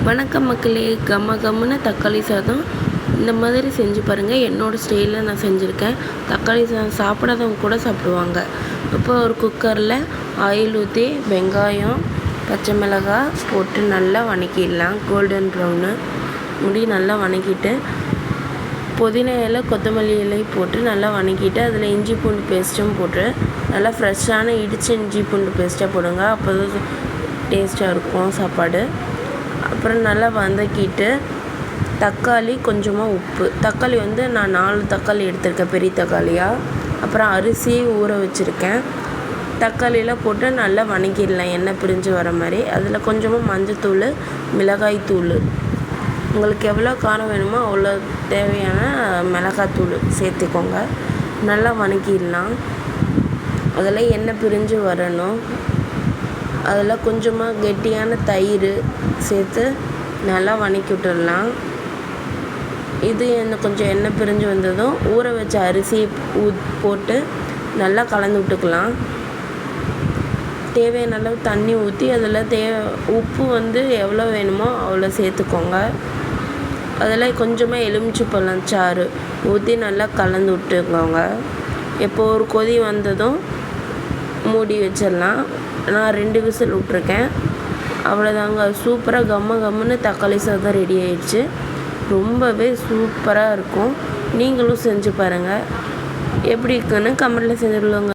வணக்கம் மக்களே, கம்ம கம்முன்னு தக்காளி சாதம் இந்த மாதிரி செஞ்சு பாருங்கள். என்னோடய ஸ்டைலில் நான் செஞ்சுருக்கேன். தக்காளி சாதம் சாப்பிடாதவங்க கூட சாப்பிடுவாங்க. இப்போ ஒரு குக்கரில் ஆயில் ஊற்றி வெங்காயம், பச்சை மிளகாய் போட்டு நல்லா வதக்கிடலாம். கோல்டன் ப்ரௌனு முடி நல்லா வதக்கிட்டு புதினா இலை, கொத்தமல்லி இலை போட்டு நல்லா வதக்கிட்டு அதில் இஞ்சி பூண்டு பேஸ்ட்டும் போட்டு நல்லா ஃப்ரெஷ்ஷான இடித்த இஞ்சி பூண்டு பேஸ்ட்டாக போடுங்க. அப்போ தான் டேஸ்ட்டாக இருக்கும் சாப்பாடு. அப்புறம் நல்லா வதக்கிட்டு தக்காளி, கொஞ்சமாக உப்பு. தக்காளி நான் 4 தக்காளி எடுத்திருக்கேன், பெரிய தக்காளியாக. அப்புறம் அரிசி ஊற வச்சுருக்கேன். தக்காளியெலாம் போட்டு நல்லா வதக்கிடலாம், எண்ணெய் பிரிஞ்சு வர மாதிரி. அதில் கொஞ்சமாக மஞ்சத்தூள், மிளகாய் தூள், உங்களுக்கு எவ்வளோ காரம் வேணுமோ அவ்வளோ தேவையான மிளகாத்தூள் சேர்த்துக்கோங்க. நல்லா வதக்கிடலாம். அதில் எண்ணெய் பிரிஞ்சு வரணும். அதில் கொஞ்சமாக கெட்டியான தயிர் சேர்த்து நல்லா வதக்கி விட்டுடலாம். இது கொஞ்சம் எண்ணெய் பிரிஞ்சு வந்ததும் ஊற வச்ச அரிசி போட்டு நல்லா கலந்து விட்டுக்கலாம். தேவையான அளவு தண்ணி ஊற்றி அதில் உப்பு எவ்வளோ வேணுமோ அவ்வளோ சேர்த்துக்கோங்க. அதில் கொஞ்சமாக எலுமிச்சைப்பழம் சாறு ஊற்றி நல்லா கலந்து விட்டுக்கோங்க. இப்போ ஒரு கொதி வந்ததும் மூடி வச்சிடலாம். நான் 2 விசில் விட்ருக்கேன். அவ்வளோதாங்க. சூப்பராக கம்முன்னு தக்காளி சாதம் ரெடி ஆயிடுச்சு. ரொம்பவே சூப்பராக இருக்கும். நீங்களும் செஞ்சு பாருங்கள். எப்படி இருக்குன்னு கமெண்ட்டில் செஞ்சுடுவாங்க.